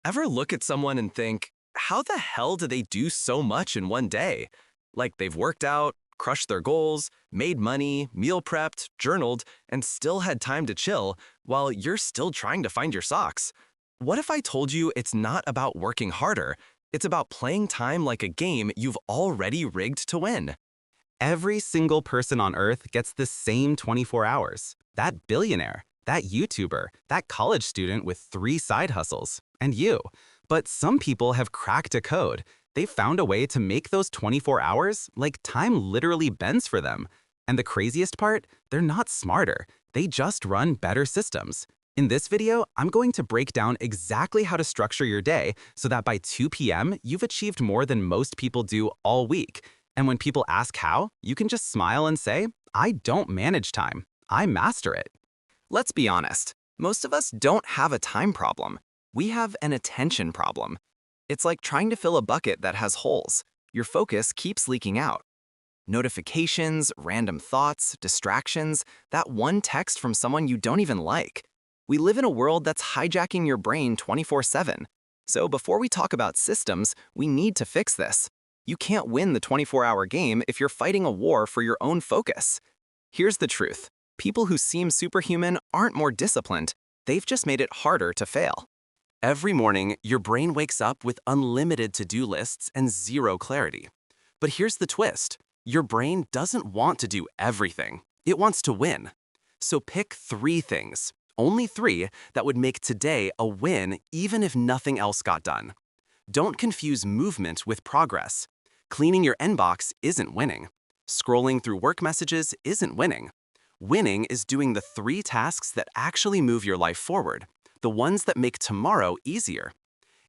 Ever look at someone and think, how the hell do they do so much in one day? Like they've worked out, crushed their goals, made money, meal prepped, journaled, and still had time to chill while you're still trying to find your socks. What if I told you it's not about working harder? It's about playing time like a game you've already rigged to win. Every single person on Earth gets the same 24 hours. That billionaire, that YouTuber, that college student with 3 side hustles, and you. But some people have cracked a code. They've found a way to make those 24 hours like time literally bends for them. And the craziest part, they're not smarter. They just run better systems. In this video, I'm going to break down exactly how to structure your day so that by 2 p.m., you've achieved more than most people do all week. And when people ask how, you can just smile and say, I don't manage time. I master it. Let's be honest, most of us don't have a time problem. We have an attention problem. It's like trying to fill a bucket that has holes. Your focus keeps leaking out. Notifications, random thoughts, distractions, that one text from someone you don't even like. We live in a world that's hijacking your brain 24/7. So before we talk about systems, we need to fix this. You can't win the 24-hour game if you're fighting a war for your own focus. Here's the truth. People who seem superhuman aren't more disciplined. They've just made it harder to fail. Every morning, your brain wakes up with unlimited to-do lists and zero clarity. But here's the twist. Your brain doesn't want to do everything. It wants to win. So pick 3 things, only 3, that would make today a win even if nothing else got done. Don't confuse movement with progress. Cleaning your inbox isn't winning. Scrolling through work messages isn't winning. Winning is doing the 3 tasks that actually move your life forward, the ones that make tomorrow easier.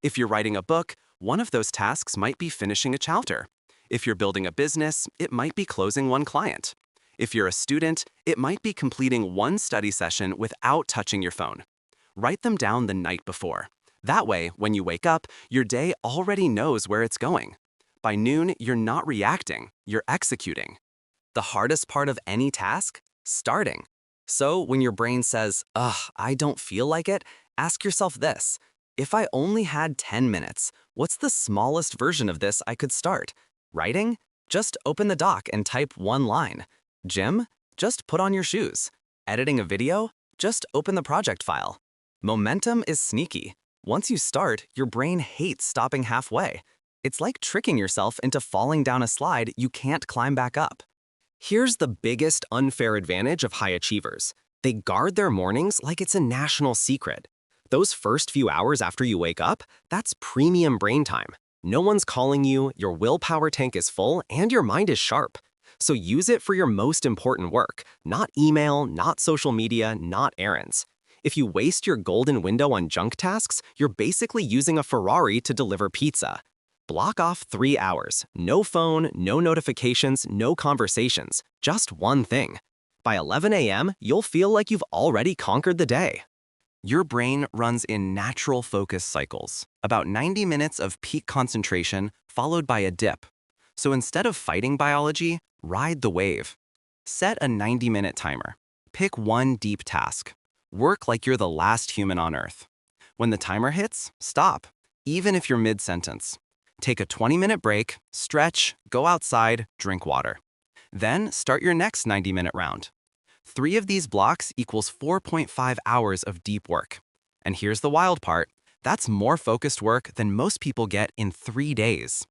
If you're writing a book, one of those tasks might be finishing a chapter. If you're building a business, it might be closing one client. If you're a student, it might be completing one study session without touching your phone. Write them down the night before. That way, when you wake up, your day already knows where it's going. By noon, you're not reacting, you're executing. The hardest part of any task? Starting. So when your brain says, ugh, I don't feel like it, ask yourself this. If I only had 10 minutes, what's the smallest version of this I could start? Writing? Just open the doc and type 1 line. Gym? Just put on your shoes. Editing a video? Just open the project file. Momentum is sneaky. Once you start, your brain hates stopping halfway. It's like tricking yourself into falling down a slide you can't climb back up. Here's the biggest unfair advantage of high achievers. They guard their mornings like it's a national secret. Those first few hours after you wake up, that's premium brain time. No one's calling you, your willpower tank is full, and your mind is sharp. So use it for your most important work, not email, not social media, not errands. If you waste your golden window on junk tasks, you're basically using a Ferrari to deliver pizza. Block off 3 hours. No phone, no notifications, no conversations. Just one thing. By 11 a.m., you'll feel like you've already conquered the day. Your brain runs in natural focus cycles, about 90 minutes of peak concentration followed by a dip. So instead of fighting biology, ride the wave. Set a 90-minute timer. Pick one deep task. Work like you're the last human on Earth. When the timer hits, stop, even if you're mid-sentence. Take a 20-minute break, stretch, go outside, drink water. Then start your next 90-minute round. 3 of these blocks equals 4.5 hours of deep work. And here's the wild part. That's more focused work than most people get in 3 days.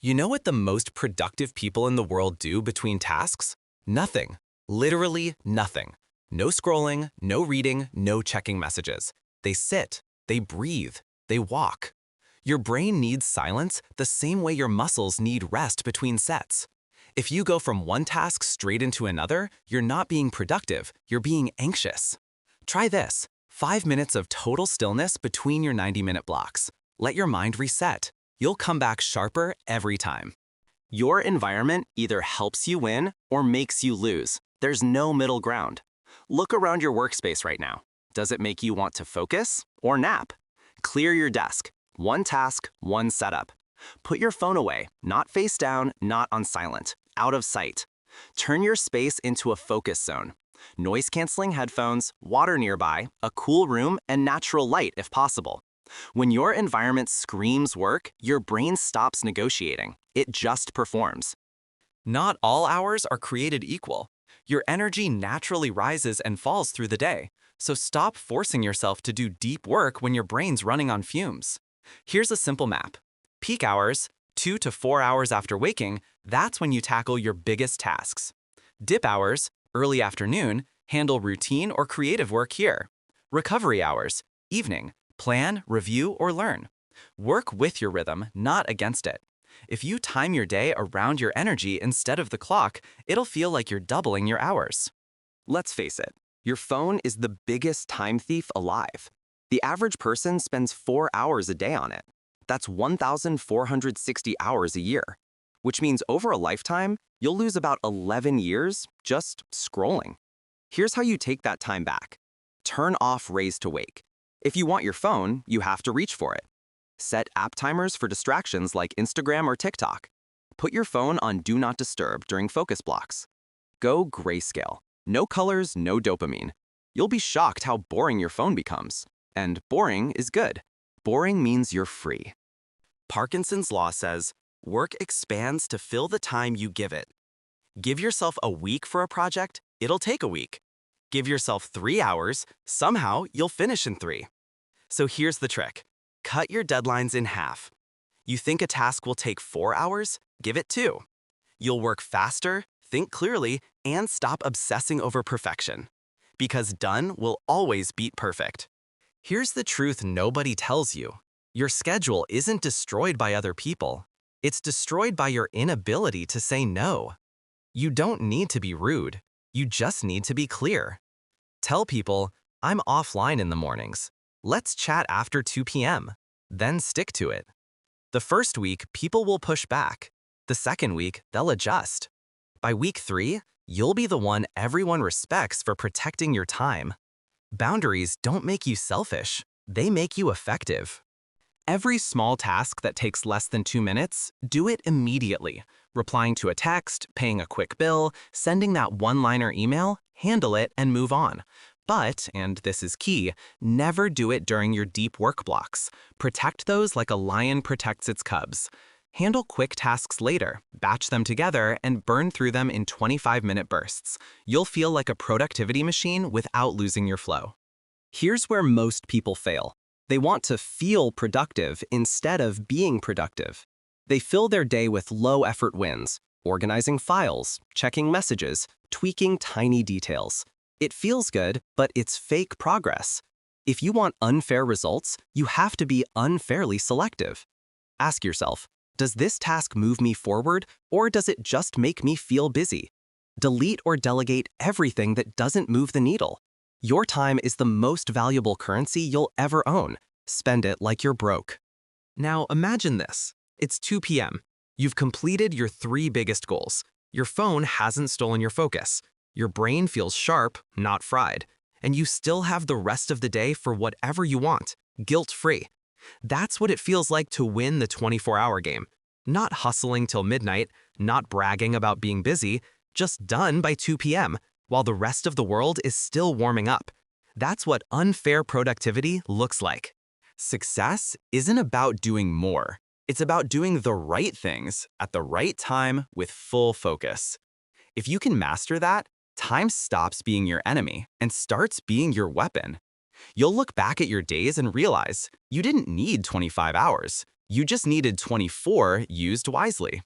You know what the most productive people in the world do between tasks? Nothing. Literally nothing. No scrolling, no reading, no checking messages. They sit, they breathe, they walk. Your brain needs silence the same way your muscles need rest between sets. If you go from one task straight into another, you're not being productive, you're being anxious. Try this, 5 minutes of total stillness between your 90-minute blocks. Let your mind reset. You'll come back sharper every time. Your environment either helps you win or makes you lose. There's no middle ground. Look around your workspace right now. Does it make you want to focus or nap? Clear your desk. One task, one setup. Put your phone away, not face down, not on silent, out of sight. Turn your space into a focus zone. Noise-canceling headphones, water nearby, a cool room, and natural light if possible. When your environment screams work, your brain stops negotiating. It just performs. Not all hours are created equal. Your energy naturally rises and falls through the day, so stop forcing yourself to do deep work when your brain's running on fumes. Here's a simple map. Peak hours, 2 to 4 hours after waking, that's when you tackle your biggest tasks. Dip hours, early afternoon, handle routine or creative work here. Recovery hours, evening, plan, review, or learn. Work with your rhythm, not against it. If you time your day around your energy instead of the clock, it'll feel like you're doubling your hours. Let's face it, your phone is the biggest time thief alive. The average person spends 4 hours a day on it. That's 1,460 hours a year, which means over a lifetime, you'll lose about 11 years just scrolling. Here's how you take that time back. Turn off Raise to Wake. If you want your phone, you have to reach for it. Set app timers for distractions like Instagram or TikTok. Put your phone on Do Not Disturb during focus blocks. Go grayscale. No colors, no dopamine. You'll be shocked how boring your phone becomes. And boring is good. Boring means you're free. Parkinson's law says, work expands to fill the time you give it. Give yourself a week for a project, it'll take a week. Give yourself 3 hours, somehow you'll finish in 3. So here's the trick. Cut your deadlines in half. You think a task will take 4 hours? Give it 2. You'll work faster, think clearly, and stop obsessing over perfection. Because done will always beat perfect. Here's the truth nobody tells you. Your schedule isn't destroyed by other people. It's destroyed by your inability to say no. You don't need to be rude. You just need to be clear. Tell people, I'm offline in the mornings. Let's chat after 2 p.m. Then stick to it. The first week, people will push back. The second week, they'll adjust. By week 3, you'll be the one everyone respects for protecting your time. Boundaries don't make you selfish. They make you effective. Every small task that takes less than 2 minutes, do it immediately. Replying to a text, paying a quick bill, sending that one-liner email, handle it and move on. But, and this is key, never do it during your deep work blocks. Protect those like a lion protects its cubs. Handle quick tasks later, batch them together, and burn through them in 25-minute bursts. You'll feel like a productivity machine without losing your flow. Here's where most people fail. They want to feel productive instead of being productive. They fill their day with low-effort wins, organizing files, checking messages, tweaking tiny details. It feels good, but it's fake progress. If you want unfair results, you have to be unfairly selective. Ask yourself, does this task move me forward, or does it just make me feel busy? Delete or delegate everything that doesn't move the needle. Your time is the most valuable currency you'll ever own. Spend it like you're broke. Now imagine this. It's 2 p.m. You've completed your 3 biggest goals. Your phone hasn't stolen your focus. Your brain feels sharp, not fried. And you still have the rest of the day for whatever you want, guilt-free. That's what it feels like to win the 24-hour game. Not hustling till midnight, not bragging about being busy, just done by 2 p.m., while the rest of the world is still warming up. That's what unfair productivity looks like. Success isn't about doing more. It's about doing the right things at the right time with full focus. If you can master that, time stops being your enemy and starts being your weapon. You'll look back at your days and realize you didn't need 25 hours. You just needed 24 used wisely.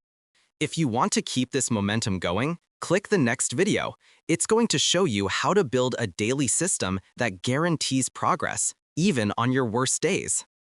If you want to keep this momentum going, click the next video. It's going to show you how to build a daily system that guarantees progress, even on your worst days.